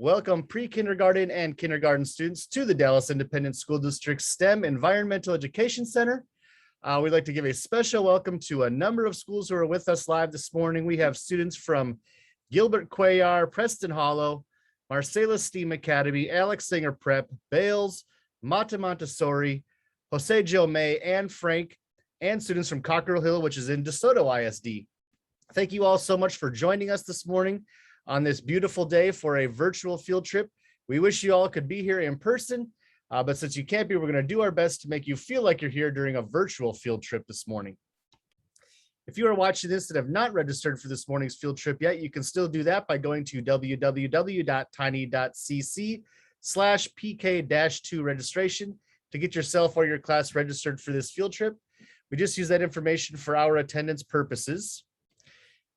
Welcome pre-kindergarten and kindergarten students to the Dallas Independent School District STEM Environmental Education Center. We'd like to give a special welcome to a number of schools who are with us live this morning. We have students from Gilbert Cuellar, Preston Hollow, Marcellus STEAM Academy, Alex Singer Prep, Bales, Mata Montessori, Jose Joe May, and Frank, and students from Cockrell Hill, which is in DeSoto ISD. Thank you all so much for joining us this morning on this beautiful day for a virtual field trip. We wish you all could be here in person, but since you can't be, we're going to do our best to make you feel like you're here during a virtual field trip this morning. If you are watching this and have not registered for this morning's field trip yet, you can still do that by going to www.tiny.cc/pk-2 registration to get yourself or your class registered for this field trip. We just use that information for our attendance purposes.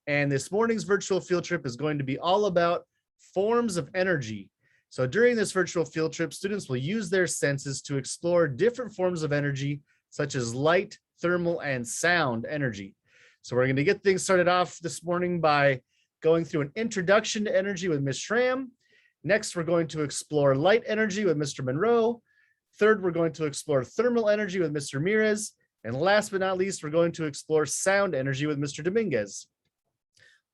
And this morning's virtual field trip is going to be all about forms of energy. So during this virtual field trip, students will use their senses to explore different forms of energy, such as light, thermal, and sound energy. So we're going to get things started off this morning by going through an introduction to energy with Ms. Schramm. Next, we're going to explore light energy with Mr. Monroe. Third, we're going to explore thermal energy with Mr. Ramirez. And last but not least, we're going to explore sound energy with Mr. Dominguez.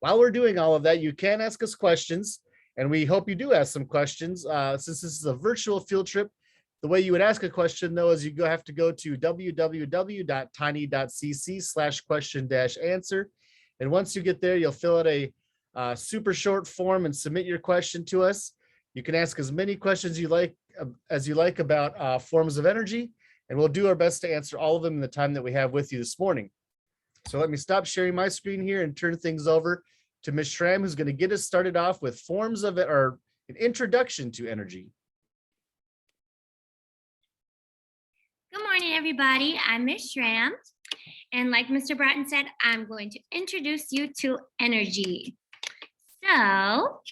While we're doing all of that, you can ask us questions, and we hope you do ask some questions. Since this is a virtual field trip, the way you would ask a question, though, is you have to go to www.tiny.cc/question-answer. And once you get there, you'll fill out a super short form and submit your question to us. You can ask as many questions as you like about forms of energy, and we'll do our best to answer all of them in the time that we have with you this morning. So let me stop sharing my screen here and turn things over to Ms. Schramm, who's going to get us started off with forms of it, or an introduction to energy. Good morning, everybody. I'm Ms. Schramm. And like Mr. Bratton said, I'm going to introduce you to energy. So, all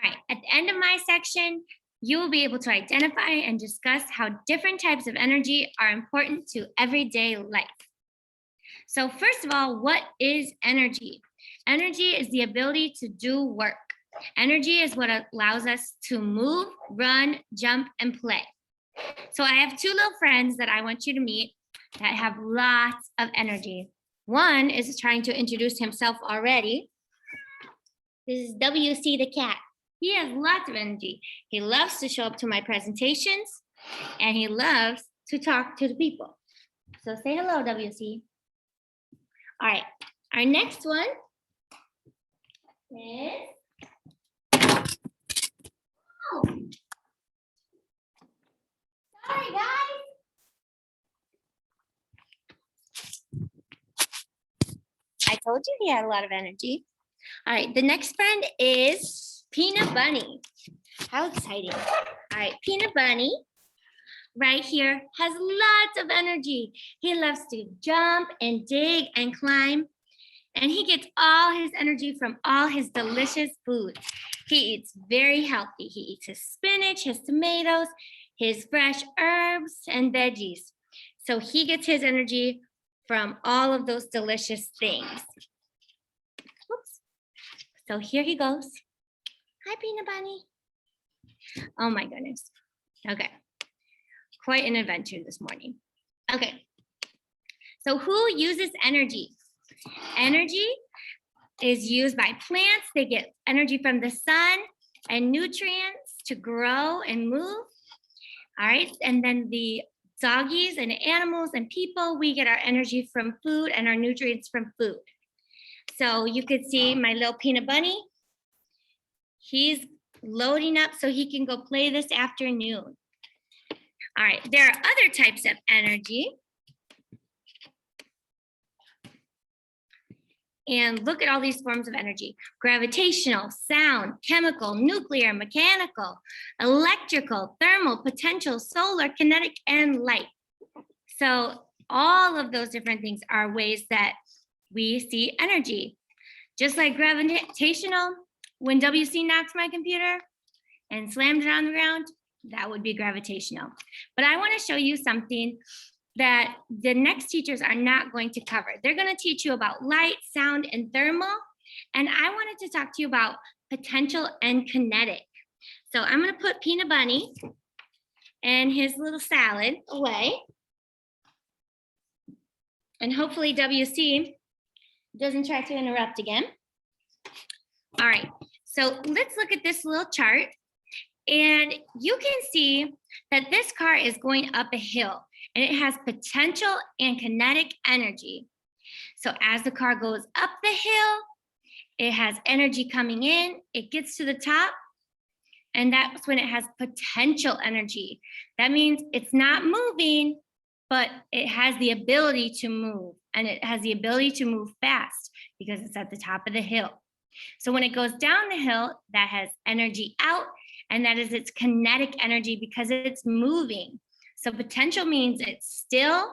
right, at the end of my section, you will be able to identify and discuss how different types of energy are important to everyday life. So first of all, what is energy? Energy is the ability to do work. Energy is what allows us to move, run, jump, and play. So I have two little friends that I want you to meet that have lots of energy. One is trying to introduce himself already. This is WC the cat. He has lots of energy. He loves to show up to my presentations, and he loves to talk to the people. So say hello, WC. All right, our next one is, oh, sorry guys. I told you he had a lot of energy. All right, the next friend is Peanut Bunny. How exciting. All right, Peanut Bunny right here has lots of energy. He loves to jump and dig and climb, and he gets all his energy from all his delicious foods. He eats very healthy. He eats his spinach, his tomatoes, his fresh herbs and veggies. So he gets his energy from all of those delicious things. Oops. So here he goes. Hi, Peanut Bunny. Oh my goodness. Okay. Quite an adventure this morning. Okay, so who uses energy? Energy is used by plants. They get energy from the sun and nutrients to grow and move. All right, and then the doggies and animals and people, we get our energy from food and our nutrients from food. So you could see my little Peanut Bunny. He's loading up so he can go play this afternoon. All right, there are other types of energy. And look at all these forms of energy: gravitational, sound, chemical, nuclear, mechanical, electrical, thermal, potential, solar, kinetic, and light. So all of those different things are ways that we see energy. Just like gravitational, when WC knocks my computer and slammed it on the ground, that would be gravitational. But I want to show you something that the next teachers are not going to cover. They're going to teach you about light, sound, and thermal. And I wanted to talk to you about potential, and kinetic. So I'm going to put Peanut Bunny and his little salad away. And hopefully WC doesn't try to interrupt again. All right, so let's look at this little chart. And you can see that this car is going up a hill and it has potential and kinetic energy. So as the car goes up the hill, it has energy coming in, it gets to the top, and that's when it has potential energy. That means it's not moving, but it has the ability to move, and it has the ability to move fast because it's at the top of the hill. So when it goes down the hill, that has energy out, and that is its kinetic energy because it's moving. So potential means it's still,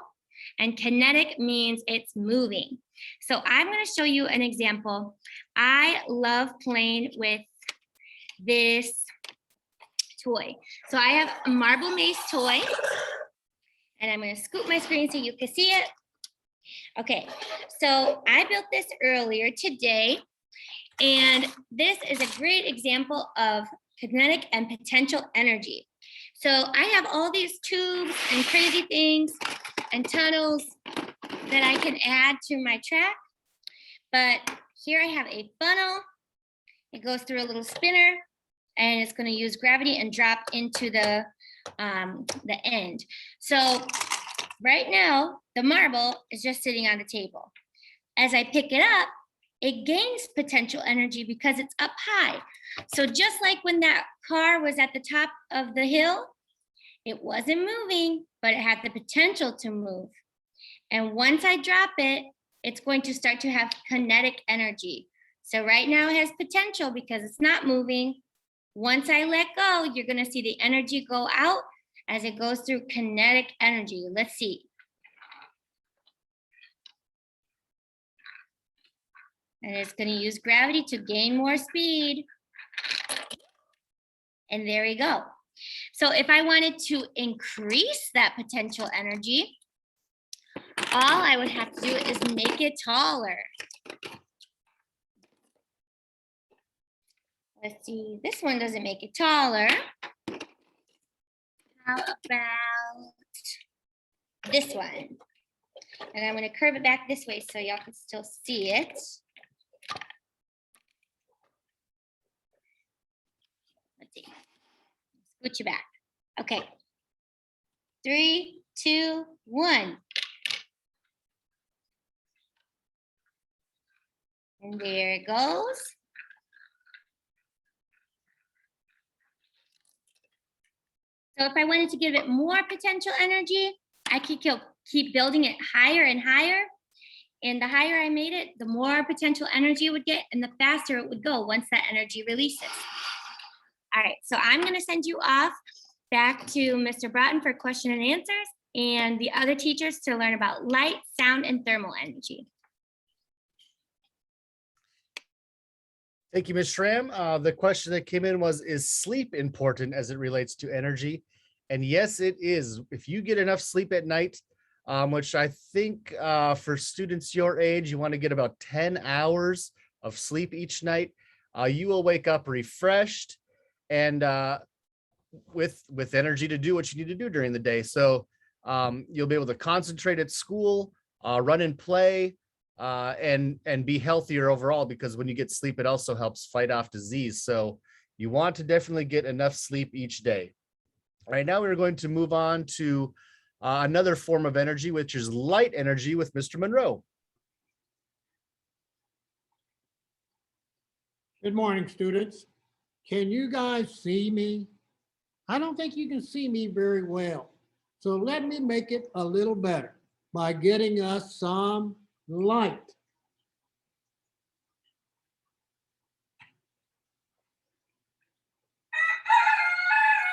and kinetic means it's moving. So I'm going to show you an example. I love playing with this toy. So I have a marble Mace Toy, and I'm going to scoop my screen so you can see it. Okay, so I built this earlier today, and this is a great example of kinetic and potential energy. So I have all these tubes and crazy things and tunnels that I can add to my track. But here I have a funnel. It goes through a little spinner, and it's going to use gravity and drop into the end. So right now, the marble is just sitting on the table. As I pick it up, it gains potential energy because it's up high. So just like when that car was at the top of the hill, it wasn't moving, but it had the potential to move. And once I drop it, it's going to start to have kinetic energy. So right now it has potential because it's not moving. Once I let go, you're going to see the energy go out as it goes through kinetic energy. Let's see. And it's going to use gravity to gain more speed. And there we go. So if I wanted to increase that potential energy, all I would have to do is make it taller. Let's see, this one doesn't make it taller. How about this one? And I'm going to curve it back this way so y'all can still see it. Let's see. Scooch it back. Okay. 3, 2, 1. And there it goes. So if I wanted to give it more potential energy, I could keep building it higher and higher. And the higher I made it, the more potential energy it would get and the faster it would go once that energy releases. All right, so I'm going to send you off back to Mr. Broughton for question and answers and the other teachers to learn about light, sound, and thermal energy. Thank you, Ms. Schramm. The question that came in was, is sleep important as it relates to energy? And yes, it is. If you get enough sleep at night, which I think for students your age, you want to get about 10 hours of sleep each night, you will wake up refreshed and with energy to do what you need to do during the day. So you'll be able to concentrate at school, run and play, and be healthier overall, because when you get sleep, it also helps fight off disease. So you want to definitely get enough sleep each day. All right, now we're going to move on to another form of energy, which is light energy with Mr. Monroe. Good morning, students. Can you guys see me? I don't think you can see me very well. So let me make it a little better by getting us some light.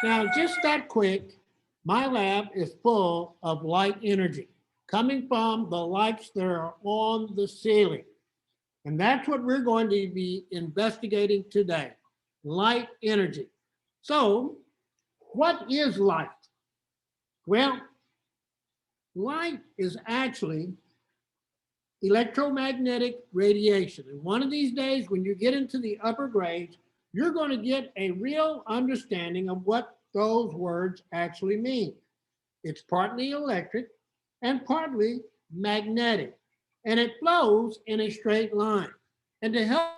Now, just that quick, my lab is full of light energy coming from the lights that are on the ceiling. And that's what we're going to be investigating today, light energy. So, what is light? Well, light is actually electromagnetic radiation. And one of these days, when you get into the upper grades, you're going to get a real understanding of what those words actually mean. It's partly electric and partly magnetic, and it flows in a straight line. And to help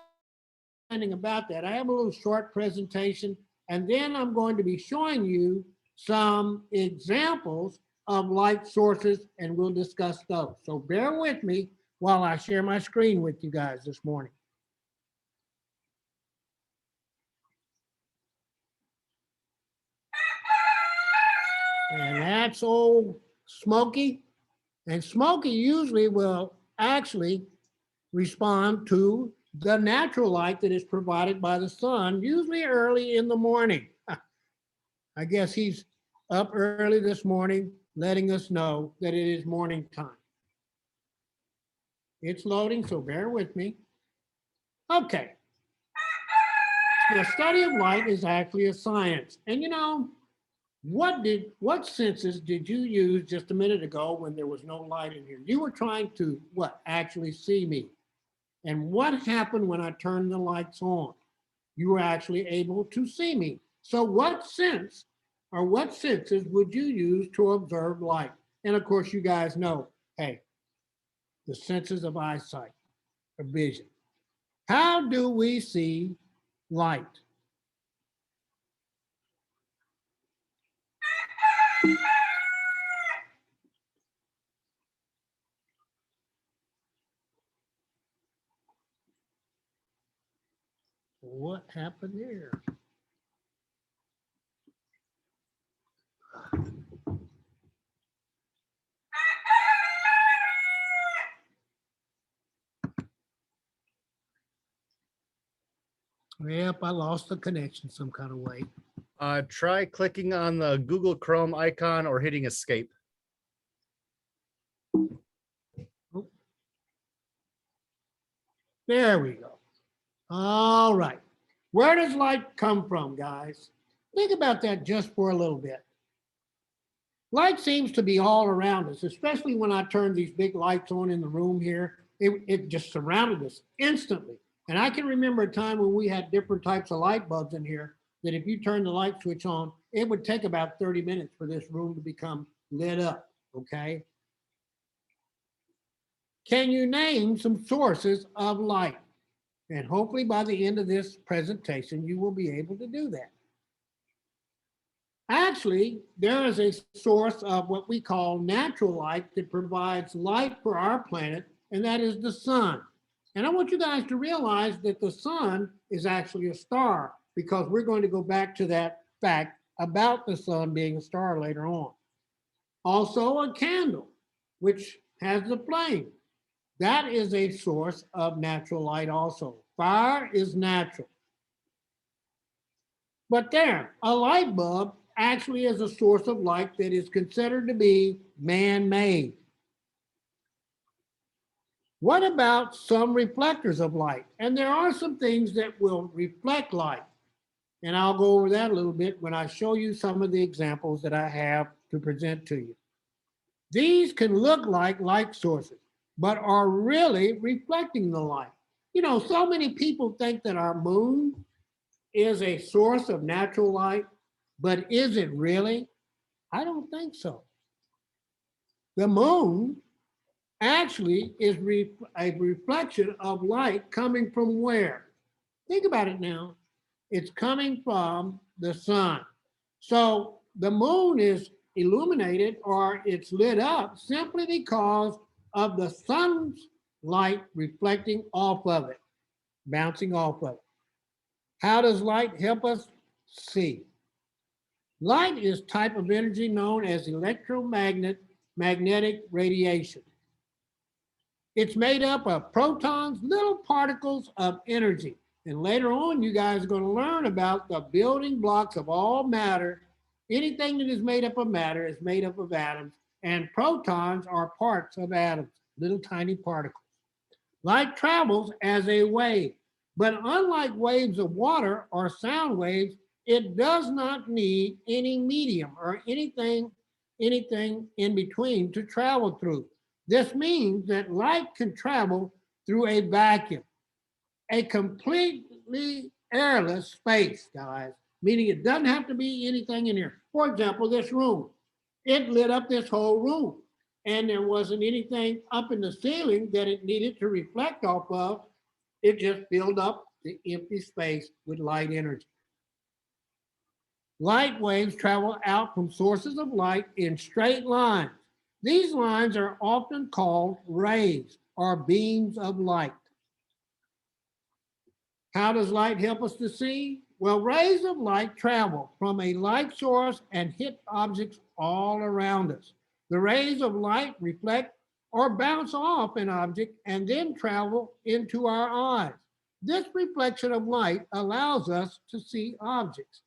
understanding about that, I have a little short presentation, and then I'm going to be showing you some examples of light sources, and we'll discuss those. So bear with me while I share my screen with you guys this morning. And that's old Smokey. And Smokey usually will actually respond to the natural light that is provided by the sun, usually early in the morning. I guess he's up early this morning, letting us know that it is morning time. It's loading, so bear with me. Okay. The study of light is actually a science. And you know, what senses did you use just a minute ago when there was no light in here? You were trying to what? Actually see me. And what happened when I turned the lights on? You were actually able to see me. So what sense or what senses would you use to observe light? And of course, you guys know, hey, the senses of eyesight or vision. How do we see light? What happened there? Yep, I lost the connection some kind of way. Try clicking on the Google Chrome icon or hitting escape. There we go. All right. Where does light come from, guys? Think about that just for a little bit. Light seems to be all around us, especially when I turned these big lights on in the room here. It just surrounded us instantly. And I can remember a time when we had different types of light bulbs in here that if you turn the light switch on, it would take about 30 minutes for this room to become lit up, okay? Can you name some sources of light? And hopefully by the end of this presentation, you will be able to do that. Actually, there is a source of what we call natural light that provides light for our planet, and that is the sun. And I want you guys to realize that the sun is actually a star, because we're going to go back to that fact about the sun being a star later on. Also a candle, which has the flame. That is a source of natural light also. Fire is natural. But there, a light bulb actually is a source of light that is considered to be man-made. What about some reflectors of light? And there are some things that will reflect light. And I'll go over that a little bit when I show you some of the examples that I have to present to you. These can look like light sources, but are really reflecting the light. You know, so many people think that our moon is a source of natural light, but is it really? I don't think so. The moon actually is a reflection of light coming from where? Think about it now. It's coming from the sun. So the moon is illuminated or it's lit up simply because of the sun's light reflecting off of it, bouncing off of it. How does light help us see? Light is a type of energy known as magnetic radiation. It's made up of protons, little particles of energy. And later on, you guys are going to learn about the building blocks of all matter. Anything that is made up of matter is made up of atoms, and protons are parts of atoms, little tiny particles. Light travels as a wave, but unlike waves of water or sound waves, it does not need any medium or anything in between to travel through. This means that light can travel through a vacuum, a completely airless space, guys, meaning it doesn't have to be anything in here. For example, this room, it lit up this whole room, and there wasn't anything up in the ceiling that it needed to reflect off of. It just filled up the empty space with light energy. Light waves travel out from sources of light in straight lines. These lines are often called rays or beams of light. How does light help us to see? Well, rays of light travel from a light source and hit objects all around us. The rays of light reflect or bounce off an object and then travel into our eyes. This reflection of light allows us to see objects.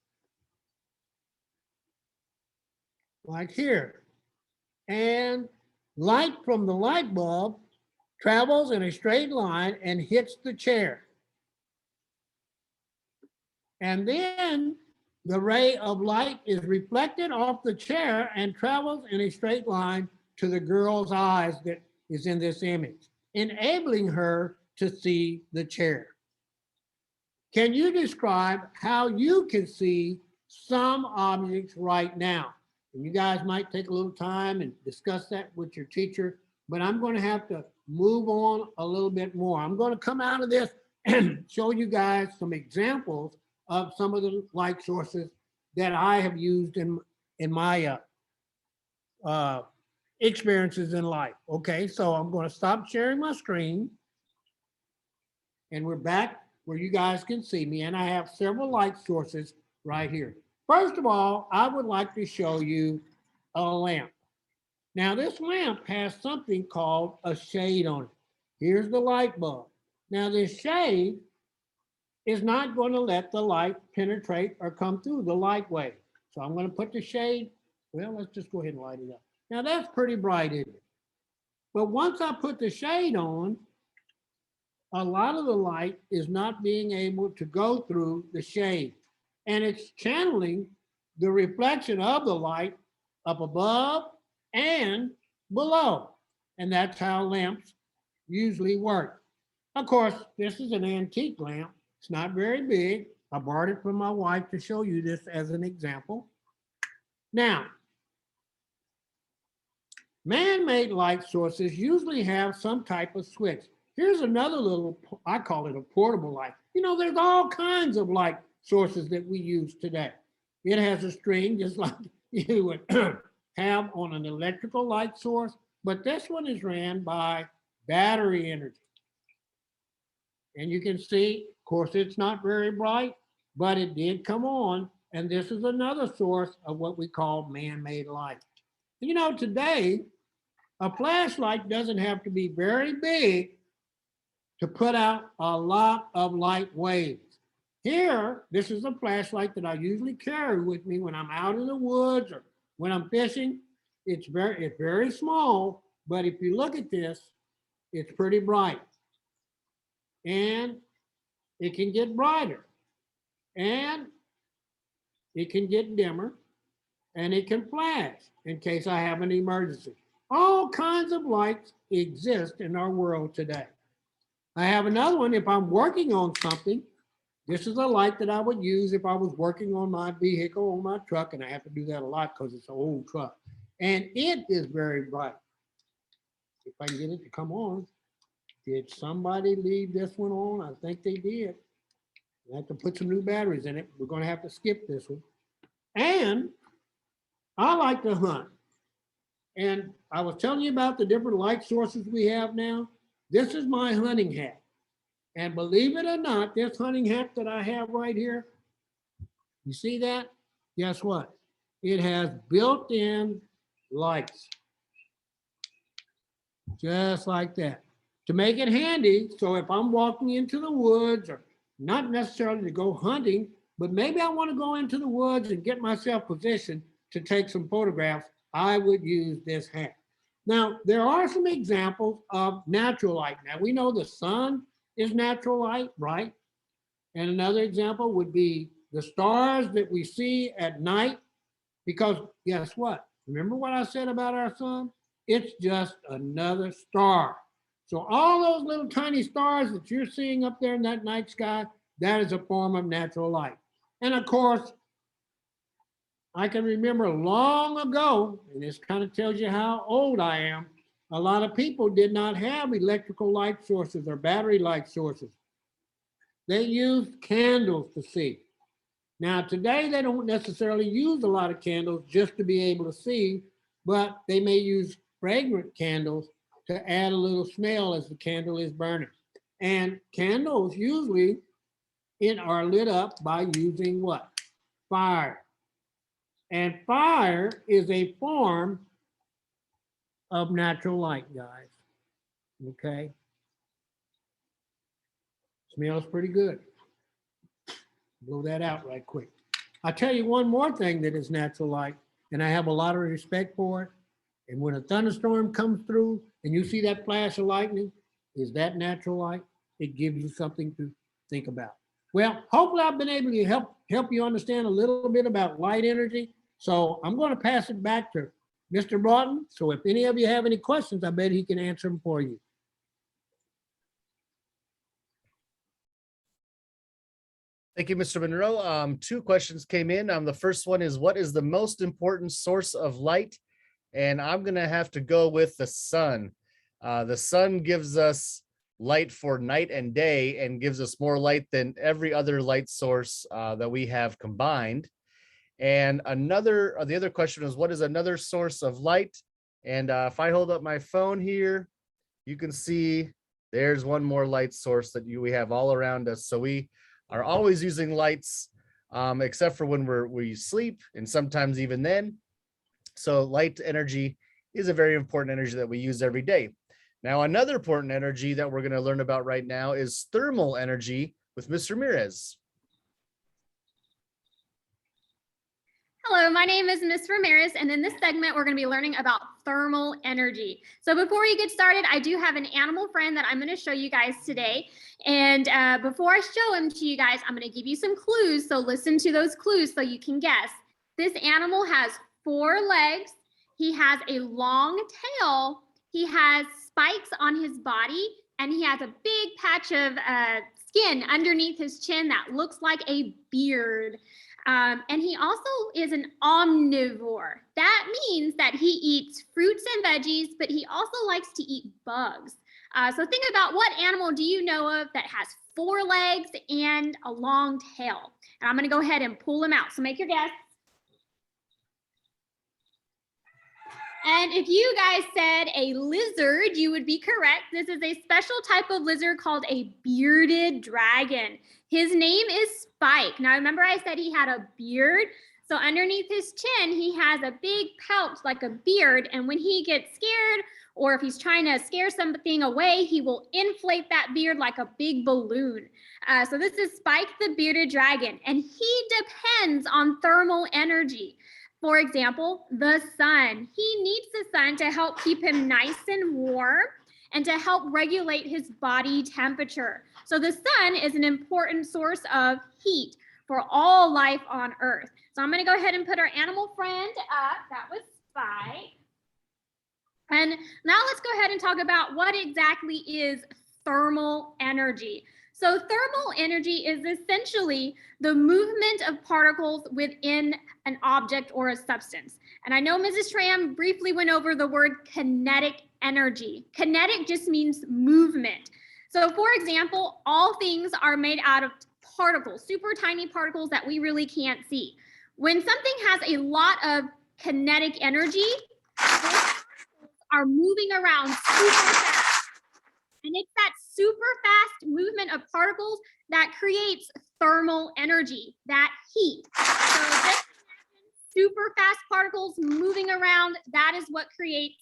Like here. And light from the light bulb travels in a straight line and hits the chair. And then the ray of light is reflected off the chair and travels in a straight line to the girl's eyes that is in this image, enabling her to see the chair. Can you describe how you can see some objects right now? And you guys might take a little time and discuss that with your teacher, but I'm going to have to move on a little bit more. I'm going to come out of this and show you guys some examples of some of the light sources that I have used in my experiences in life. Okay, so I'm going to stop sharing my screen, and we're back where you guys can see me, and I have several light sources right here. First of all, I would like to show you a lamp. Now, this lamp has something called a shade on it. Here's the light bulb. Now, this shade is not going to let the light penetrate or come through the light wave. So I'm going to put the shade, well, let's just go ahead and light it up. Now, that's pretty bright, isn't it? But once I put the shade on, a lot of the light is not being able to go through the shade. And it's channeling the reflection of the light up above and below. And that's how lamps usually work. Of course, this is an antique lamp. It's not very big. I borrowed it from my wife to show you this as an example. Now, man-made light sources usually have some type of switch. Here's another little, I call it a portable light. You know, there's all kinds of light sources that we use today. It has a string just like you would have on an electrical light source, but this one is ran by battery energy. And you can see, of course, it's not very bright, but it did come on. And this is another source of what we call man-made light. You know, today, a flashlight doesn't have to be very big to put out a lot of light waves. Here, this is a flashlight that I usually carry with me when I'm out in the woods or when I'm fishing. It's very small, but if you look at this, it's pretty bright. And it can get brighter. And it can get dimmer. And it can flash in case I have an emergency. All kinds of lights exist in our world today. I have another one if I'm working on something. This is a light that I would use if I was working on my vehicle, on my truck, and I have to do that a lot because it's an old truck. And it is very bright. If I can get it to come on. Did somebody leave this one on? I think they did. I have to put some new batteries in it. We're going to have to skip this one. And I like to hunt. And I was telling you about the different light sources we have now. This is my hunting hat. And believe it or not, this hunting hat that I have right here, you see that? Guess what? It has built-in lights. Just like that. To make it handy, so if I'm walking into the woods, or not necessarily to go hunting, but maybe I want to go into the woods and get myself positioned to take some photographs, I would use this hat. Now, there are some examples of natural light. Now, we know the sun is natural light, right? And another example would be the stars that we see at night, because guess what? Remember what I said about our sun? It's just another star. So all those little tiny stars that you're seeing up there in that night sky, That is a form of natural light. And of course, I can remember long ago, and this kind of tells you how old I am, a lot of people did not have electrical light sources or battery light sources. They used candles to see. Now, today, they don't necessarily use a lot of candles just to be able to see, but they may use fragrant candles to add a little smell as the candle is burning. And candles usually are lit up by using what? Fire. And fire is a form of natural light, guys. Okay? Smells pretty good. Blow that out right quick. I'll tell you one more thing that is natural light, and I have a lot of respect for it. And when a thunderstorm comes through and you see that flash of lightning, is that natural light? It gives you something to think about. Well, hopefully I've been able to help you understand a little bit about light energy. So I'm going to pass it back to Mr. Broughton. So if any of you have any questions, I bet he can answer them for you. Thank you, Mr. Monroe. 2 questions came in. The first one is, what is the most important source of light? And I'm going to have to go with the sun. The sun gives us light for night and day and gives us more light than every other light source that we have combined. And the other question is, what is another source of light? And if I hold up my phone here, you can see there's one more light source that we have all around us. So we are always using lights, except for when we sleep, and sometimes even then. So light energy is a very important energy that we use every day. Now, another important energy that we're going to learn about right now is thermal energy with Mr. Ramirez. Hello, my name is Ms. Ramirez, and in this segment, we're going to be learning about thermal energy. So before you get started, I do have an animal friend that I'm going to show you guys today. And before I show him to you guys, I'm going to give you some clues. So listen to those clues so you can guess. This animal has 4 legs. He has a long tail. He has spikes on his body, and he has a big patch of skin underneath his chin that looks like a beard. And he also is an omnivore. That means that he eats fruits and veggies, but he also likes to eat bugs. So think about, what animal do you know of that has 4 legs and a long tail? And I'm going to go ahead and pull him out. So make your guess. And if you guys said a lizard, you would be correct. This is a special type of lizard called a bearded dragon. His name is Spike. Now, remember I said he had a beard? So underneath his chin, he has a big pouch like a beard. And when he gets scared, or if he's trying to scare something away, he will inflate that beard like a big balloon. So this is Spike the bearded dragon, and he depends on thermal energy. For example, the sun. He needs the sun to help keep him nice and warm and to help regulate his body temperature. So the sun is an important source of heat for all life on Earth. So I'm going to go ahead and put our animal friend up. That was Spike. And now let's go ahead and talk about what exactly is thermal energy. So thermal energy is essentially the movement of particles within an object or a substance. And I know Mrs. Tram briefly went over the word kinetic energy. Kinetic just means movement. So for example, all things are made out of particles, super tiny particles that we really can't see. When something has a lot of kinetic energy, those particles are moving around super fast. And it's that super fast movement of particles that creates thermal energy, that heat. So just super fast particles moving around, that is what creates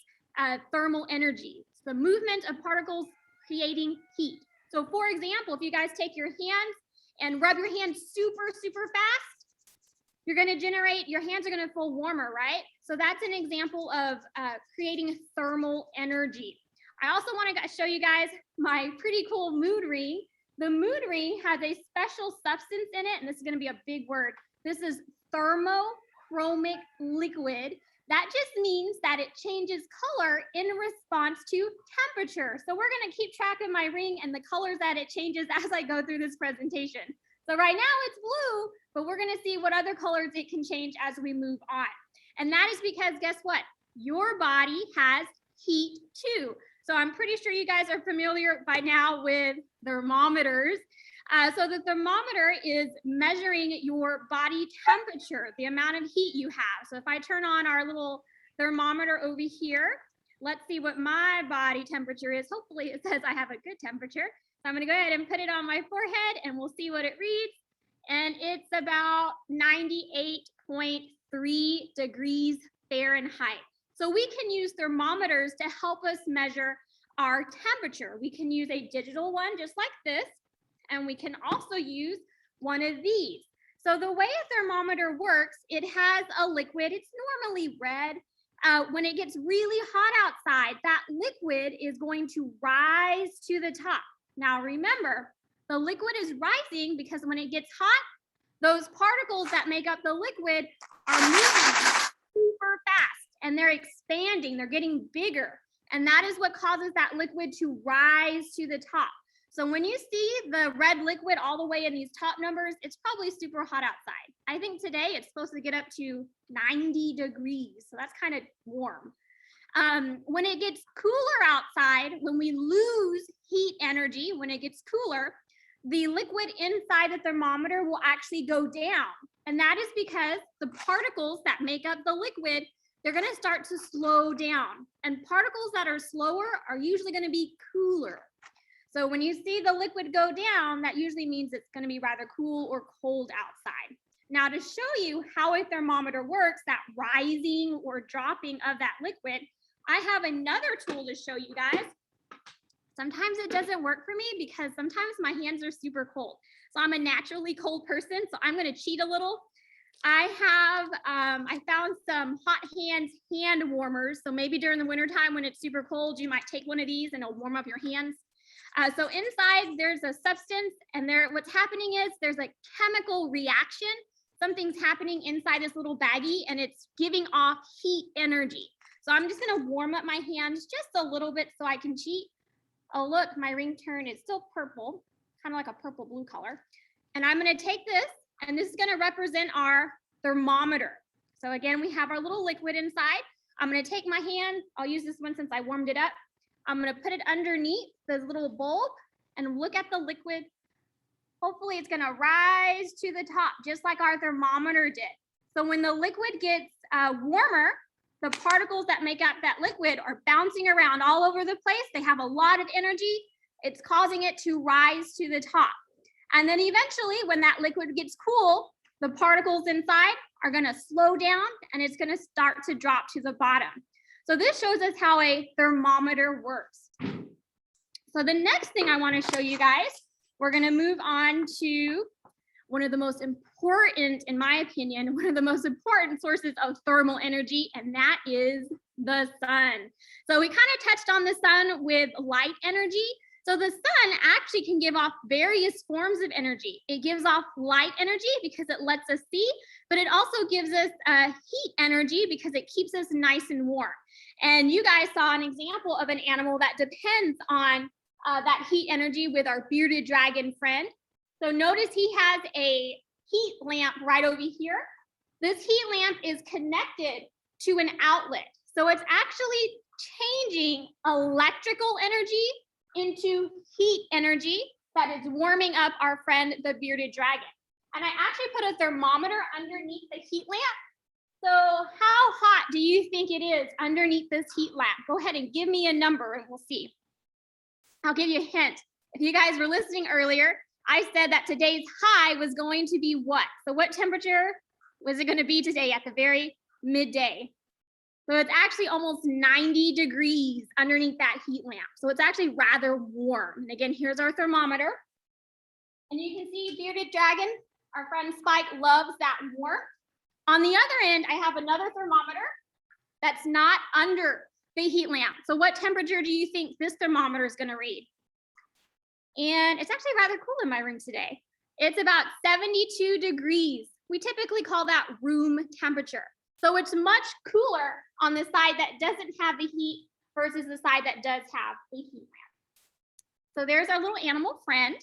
thermal energy. It's the movement of particles creating heat. So for example, if you guys take your hands and rub your hands super, super fast, you're going to generate, your hands are going to feel warmer, right? So that's an example of creating thermal energy. I also want to show you guys my pretty cool mood ring. The mood ring has a special substance in it, and this is going to be a big word. This is thermochromic liquid. That just means that it changes color in response to temperature. So we're going to keep track of my ring and the colors that it changes as I go through this presentation. So right now it's blue, but we're gonna see what other colors it can change as we move on. And that is because guess what? Your body has heat too. So I'm pretty sure you guys are familiar by now with thermometers. So the thermometer is measuring your body temperature, the amount of heat you have. So if I turn on our little thermometer over here, let's see what my body temperature is. Hopefully it says I have a good temperature. So I'm gonna go ahead and put it on my forehead and we'll see what it reads. And it's about 98.3 degrees Fahrenheit. So we can use thermometers to help us measure our temperature. We can use a digital one just like this, and we can also use one of these. So the way a thermometer works, it has a liquid. It's normally red. When it gets really hot outside, that liquid is going to rise to the top. Now remember, the liquid is rising because when it gets hot, those particles that make up the liquid are moving super fast and they're expanding, they're getting bigger. And that is what causes that liquid to rise to the top. So when you see the red liquid all the way in these top numbers, it's probably super hot outside. I think today it's supposed to get up to 90 degrees. So that's kind of warm. When it gets cooler outside, when we lose heat energy, when it gets cooler, the liquid inside the thermometer will actually go down. And that is because the particles that make up the liquid, they're going to start to slow down. And particles that are slower are usually going to be cooler. So when you see the liquid go down, that usually means it's going to be rather cool or cold outside. Now to show you how a thermometer works, that rising or dropping of that liquid, I have another tool to show you guys. Sometimes it doesn't work for me because sometimes my hands are super cold. So I'm a naturally cold person, so I'm going to cheat a little. I found some hot hands hand warmers. So maybe during the wintertime when it's super cold, you might take one of these and it'll warm up your hands. So inside there's a substance, and what's happening is there's a chemical reaction. Something's happening inside this little baggie and it's giving off heat energy. So I'm just going to warm up my hands just a little bit so I can cheat. Oh, look, my ring turn is still purple, kind of like a purple blue color. And I'm going to take this, and this is going to represent our thermometer. So again, we have our little liquid inside. I'm going to take my hand. I'll use this one since I warmed it up. I'm going to put it underneath the little bulb and look at the liquid. Hopefully it's going to rise to the top, just like our thermometer did. So when the liquid gets warmer, the particles that make up that liquid are bouncing around all over the place. They have a lot of energy. It's causing it to rise to the top. And then eventually, when that liquid gets cool, the particles inside are going to slow down and it's going to start to drop to the bottom. So this shows us how a thermometer works. So the next thing I want to show you guys, we're going to move on to one of the most important, in my opinion, one of the most important sources of thermal energy, and that is the sun. So we kind of touched on the sun with light energy. So the sun actually can give off various forms of energy. It gives off light energy because it lets us see, but it also gives us heat energy because it keeps us nice and warm. And you guys saw an example of an animal that depends on that heat energy with our bearded dragon friend. So notice he has a heat lamp right over here. This heat lamp is connected to an outlet. So it's actually changing electrical energy into heat energy that is warming up our friend, the bearded dragon. And I actually put a thermometer underneath the heat lamp. So how hot do you think it is underneath this heat lamp? Go ahead and give me a number and we'll see. I'll give you a hint. If you guys were listening earlier, I said that today's high was going to be what? So what temperature was it going to be today at the very midday? So it's actually almost 90 degrees underneath that heat lamp. So it's actually rather warm. And again, here's our thermometer. And you can see bearded dragon, our friend Spike, loves that warmth. On the other end, I have another thermometer that's not under the heat lamp. So what temperature do you think this thermometer is going to read? And it's actually rather cool in my room today. It's about 72 degrees. We typically call that room temperature. So it's much cooler on the side that doesn't have the heat versus the side that does have the heat lamp. So there's our little animal friend.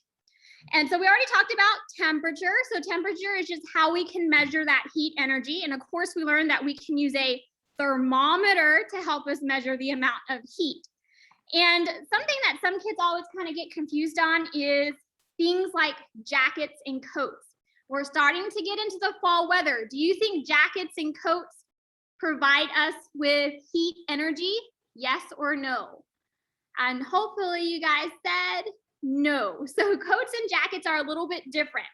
And so we already talked about temperature. So temperature is just how we can measure that heat energy. And of course, we learned that we can use a thermometer to help us measure the amount of heat. And something that some kids always kind of get confused on is things like jackets and coats. We're starting to get into the fall weather. Do you think jackets and coats provide us with heat energy? Yes or no? And hopefully you guys said no. So coats and jackets are a little bit different.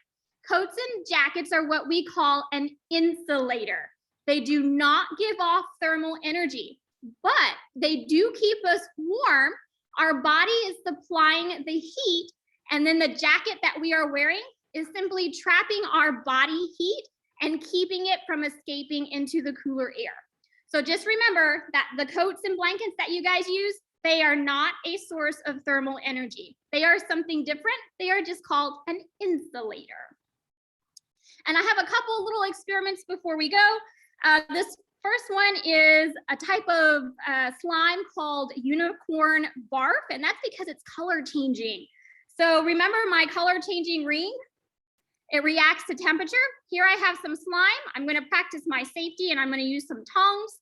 Coats and jackets are what we call an insulator. They do not give off thermal energy, but they do keep us warm. Our body is supplying the heat, and then the jacket that we are wearing is simply trapping our body heat and keeping it from escaping into the cooler air. So just remember that the coats and blankets that you guys use, they are not a source of thermal energy. They are something different. They are just called an insulator. And I have a couple little experiments before we go. This first one is a type of slime called unicorn barf, and that's because it's color changing. So remember my color changing ring? It reacts to temperature. Here I have some slime. I'm going to practice my safety, and I'm going to use some tongs.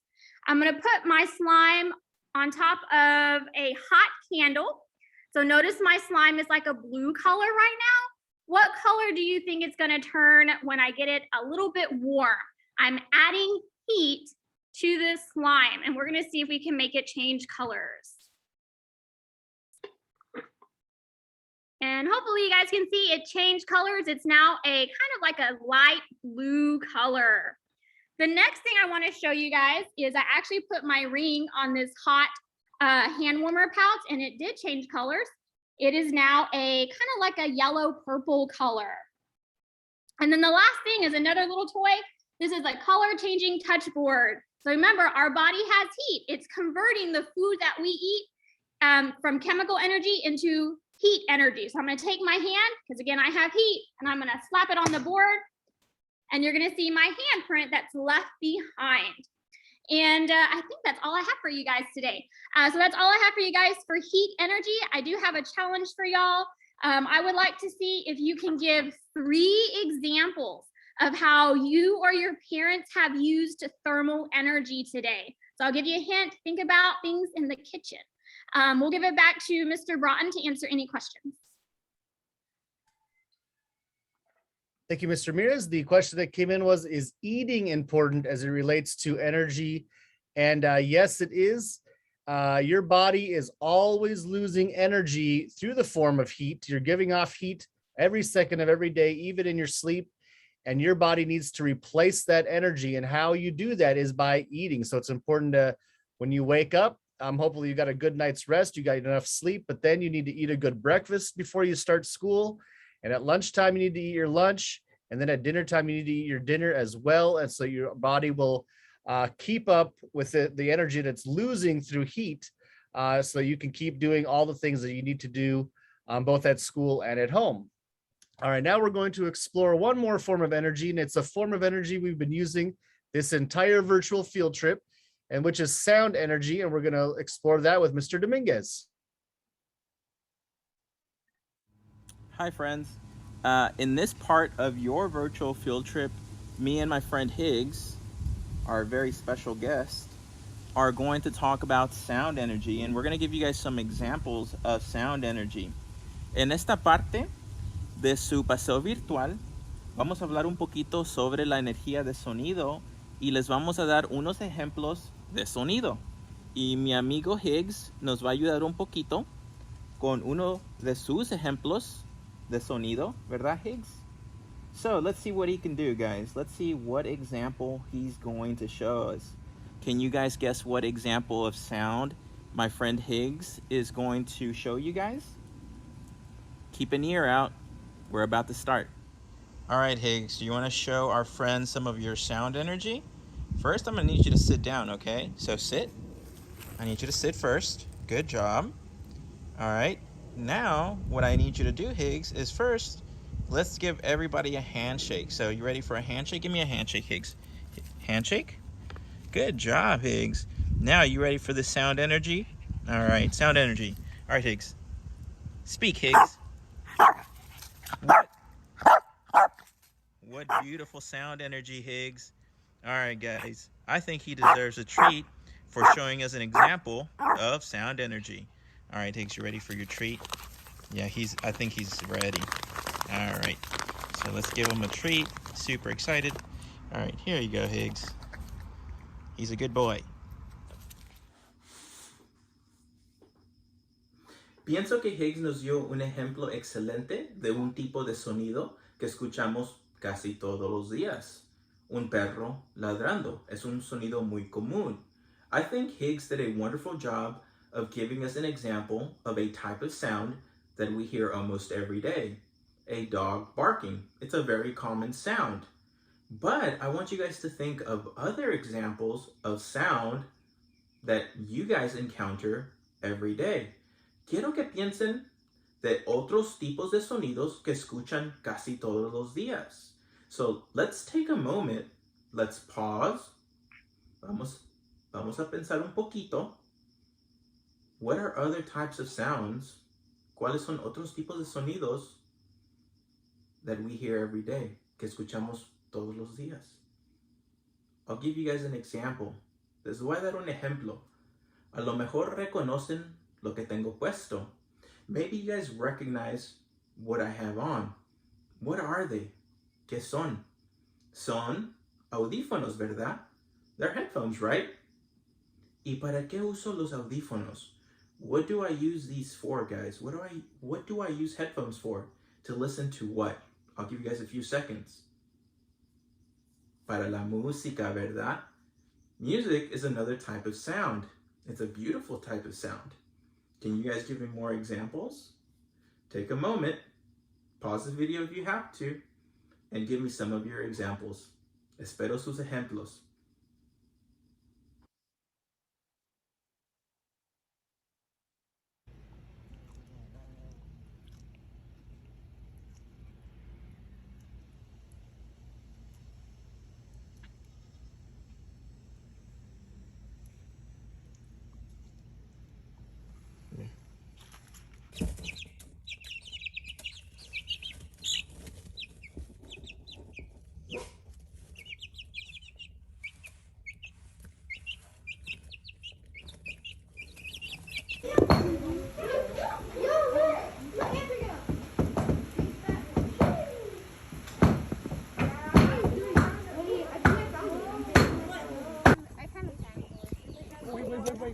I'm going to put my slime on top of a hot candle. So notice my slime is like a blue color right now. What color do you think it's going to turn when I get it a little bit warm? I'm adding heat to this slime, and we're going to see if we can make it change colors. And hopefully you guys can see it changed colors. It's now a kind of like a light blue color. The next thing I want to show you guys is I actually put my ring on this hot hand warmer pouch, and it did change colors. It is now a kind of like a yellow purple color. And then the last thing is another little toy. This is a color changing touch board. So remember, our body has heat. It's converting the food that we eat from chemical energy into heat energy. So I'm going to take my hand, because again, I have heat, and I'm going to slap it on the board, and you're going to see my handprint that's left behind. And I think that's all I have for you guys today. So that's all I have for you guys for heat energy. I do have a challenge for y'all. I would like to see if you can give 3 examples of how you or your parents have used thermal energy today. So I'll give you a hint. Think about things in the kitchen. We'll give it back to Mr. Broughton to answer any questions. Thank you, Mr. Ramirez. The question that came in was, is eating important as it relates to energy? And yes, it is. Your body is always losing energy through the form of heat. You're giving off heat every second of every day, even in your sleep. And your body needs to replace that energy. And how you do that is by eating. So it's important to, when you wake up, hopefully you got a good night's rest, you got enough sleep, but then you need to eat a good breakfast before you start school. And at lunchtime, you need to eat your lunch. And then at dinner time, you need to eat your dinner as well. And so your body will keep up with the energy that's losing through heat, so you can keep doing all the things that you need to do both at school and at home. All right, now we're going to explore one more form of energy, and it's a form of energy we've been using this entire virtual field trip, and which is sound energy. And we're going to explore that with Mr. Dominguez. Hi, friends. In this part of your virtual field trip, me and my friend Higgs, our very special guest, are going to talk about sound energy, and we're going to give you guys some examples of sound energy. En esta parte de su paseo virtual, vamos a hablar un poquito sobre la energía de sonido y les vamos a dar unos ejemplos de sonido. Y mi amigo Higgs nos va a ayudar un poquito con uno de sus ejemplos de sonido, ¿verdad, Higgs? So let's see what he can do, guys. Let's see what example he's going to show us. Can you guys guess what example of sound my friend Higgs is going to show you guys? Keep an ear out. We're about to start. All right, Higgs, do you want to show our friends some of your sound energy? First, I'm going to need you to sit down, okay? So sit. I need you to sit first. Good job. All right. Now, what I need you to do, Higgs, is first, let's give everybody a handshake. So you ready for a handshake? Give me a handshake, Higgs. Handshake? Good job, Higgs. Now, you ready for the sound energy? All right, sound energy. All right, Higgs. Speak, Higgs. What beautiful sound energy, Higgs. All right, guys. I think he deserves a treat for showing us an example of sound energy. All right, Higgs, you ready for your treat? Yeah, I think he's ready. All right. So let's give him a treat. Super excited. All right, here you go, Higgs. He's a good boy. Pienso que Higgs nos dio un ejemplo excelente de un tipo de sonido que escuchamos casi todos los días. Un perro ladrando es un sonido muy común. I think Higgs did a wonderful job of giving us an example of a type of sound that we hear almost every day. A dog barking. It's a very common sound. But I want you guys to think of other examples of sound that you guys encounter every day. Quiero que piensen de otros tipos de sonidos que escuchan casi todos los días. So let's take a moment, let's pause. Vamos a pensar un poquito. What are other types of sounds? ¿Cuáles son otros tipos de sonidos that we hear every day, que escuchamos todos los días? I'll give you guys an example. Les voy a dar un ejemplo. A lo mejor reconocen lo que tengo puesto. Maybe you guys recognize what I have on. What are they? ¿Qué son? Son audífonos, ¿verdad? They're headphones, right? ¿Y para qué uso los audífonos? What do I use these for, guys? What do I use headphones for? To listen to what? I'll give you guys a few seconds. Para la música, ¿verdad? Music is another type of sound. It's a beautiful type of sound. Can you guys give me more examples? Take a moment, pause the video if you have to, and give me some of your examples. Espero sus ejemplos.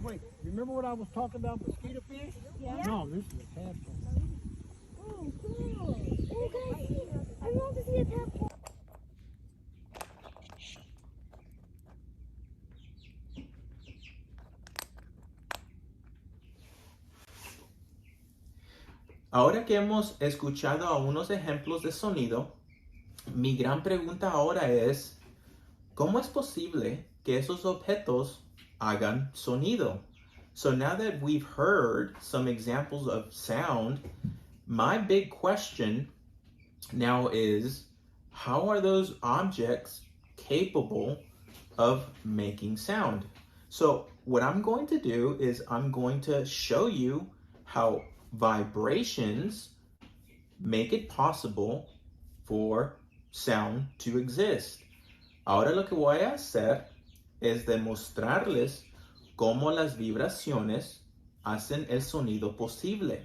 Wait. Remember what I was talking about, mosquito fish? Yeah. No, this is a tadpole. Oh, cool. Oh, guys, I love to see a tadpole. Ahora que hemos escuchado algunos ejemplos de sonido, mi gran pregunta ahora es, ¿cómo es posible que esos objetos hagan sonido? So now that we've heard some examples of sound, my big question now is, how are those objects capable of making sound? So what I'm going to do is I'm going to show you how vibrations make it possible for sound to exist. Ahora lo que voy a hacer es demostrarles cómo las vibraciones hacen el sonido posible.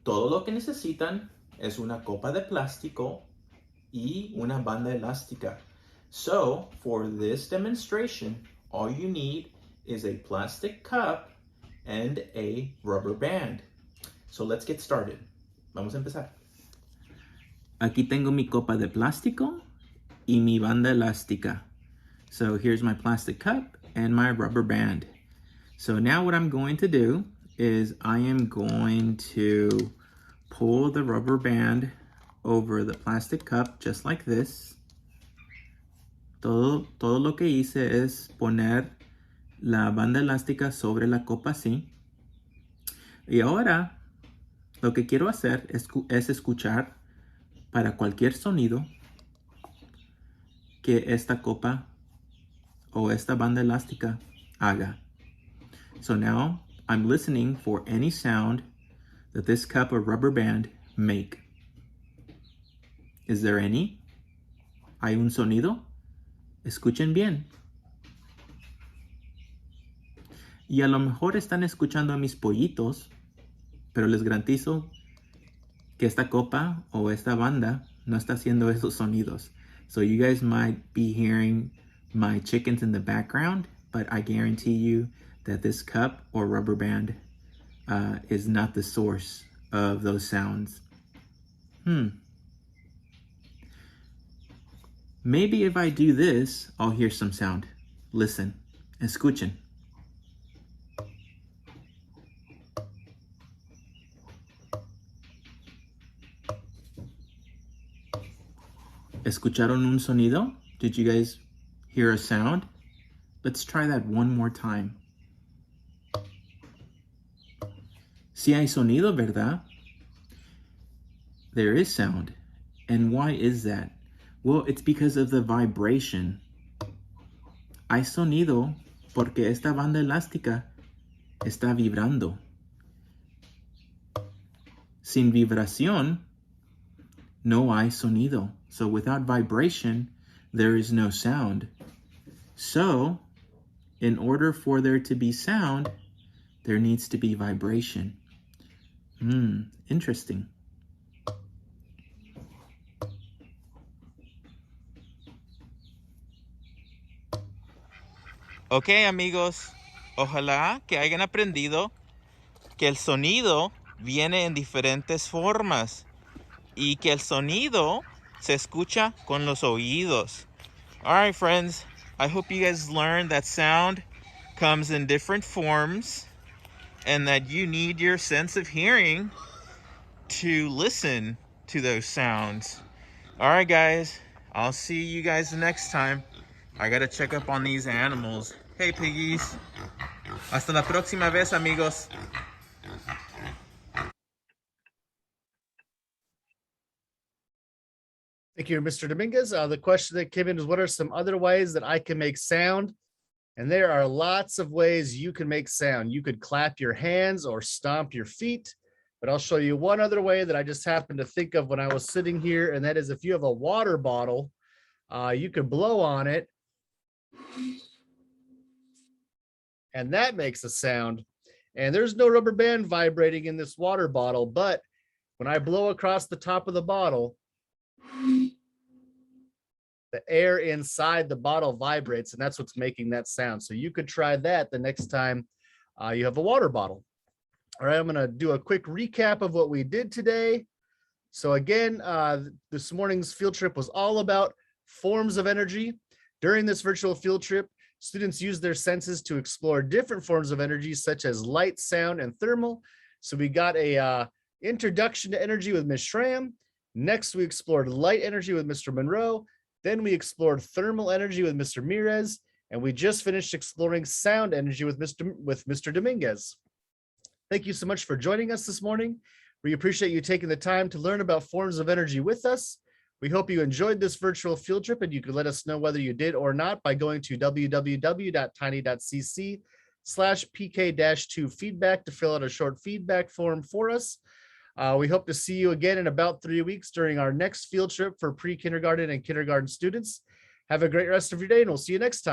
Todo lo que necesitan es una copa de plástico y una banda elástica. So, for this demonstration, all you need is a plastic cup and a rubber band. So let's get started. Vamos a empezar. Aquí tengo mi copa de plástico y mi banda elástica. So here's my plastic cup and my rubber band. So now what I'm going to do is I am going to pull the rubber band over the plastic cup just like this. Todo lo que hice es poner la banda elástica sobre la copa así. Y ahora lo que quiero hacer es escuchar para cualquier sonido que esta copa o esta banda elástica haga. So now I'm listening for any sound that this cup or rubber band make. Is there any? ¿Hay un sonido? Escuchen bien. Y a lo mejor están escuchando a mis pollitos, pero les garantizo que esta copa o esta banda no está haciendo esos sonidos. So you guys might be hearing my chickens in the background, but I guarantee you that this cup or rubber band is not the source of those sounds. Maybe if I do this, I'll hear some sound. Listen, escuchen. ¿Escucharon un sonido? Did you guys hear a sound? Let's try that one more time. Sí hay sonido, ¿verdad? There is sound. And why is that? Well, it's because of the vibration. Hay sonido porque esta banda elástica está vibrando. Sin vibración, no hay sonido. So without vibration, there is no sound. So, in order for there to be sound, there needs to be vibration. Interesting. Ok, amigos, ojalá que hayan aprendido que el sonido viene en diferentes formas y que el sonido se escucha con los oídos. All right, friends, I hope you guys learned that sound comes in different forms and that you need your sense of hearing to listen to those sounds. All right, guys, I'll see you guys the next time. I gotta check up on these animals. Hey, piggies. Hasta la próxima vez, amigos. Thank you, Mr. Dominguez. The question that came in is, what are some other ways that I can make sound? And there are lots of ways you can make sound. You could clap your hands or stomp your feet, but I'll show you one other way that I just happened to think of when I was sitting here, and that is if you have a water bottle, you could blow on it, and that makes a sound. And there's no rubber band vibrating in this water bottle, but when I blow across the top of the bottle, the air inside the bottle vibrates, and that's what's making that sound. So you could try that the next time you have a water bottle. All right, I'm going to do a quick recap of what we did today. So again, this morning's field trip was all about forms of energy. During this virtual field trip, students used their senses to explore different forms of energy, such as light, sound, and thermal. So we got a introduction to energy with Ms. Schramm. Next, we explored light energy with Mr. Monroe. Then we explored thermal energy with Mr. Mirez, and we just finished exploring sound energy with Mr. Dominguez. Thank you so much for joining us this morning. We appreciate you taking the time to learn about forms of energy with us. We hope you enjoyed this virtual field trip, and you can let us know whether you did or not by going to www.tiny.cc/pk-2 feedback to fill out a short feedback form for us. We hope to see you again in about 3 weeks during our next field trip for pre-kindergarten and kindergarten students. Have a great rest of your day, and we'll see you next time.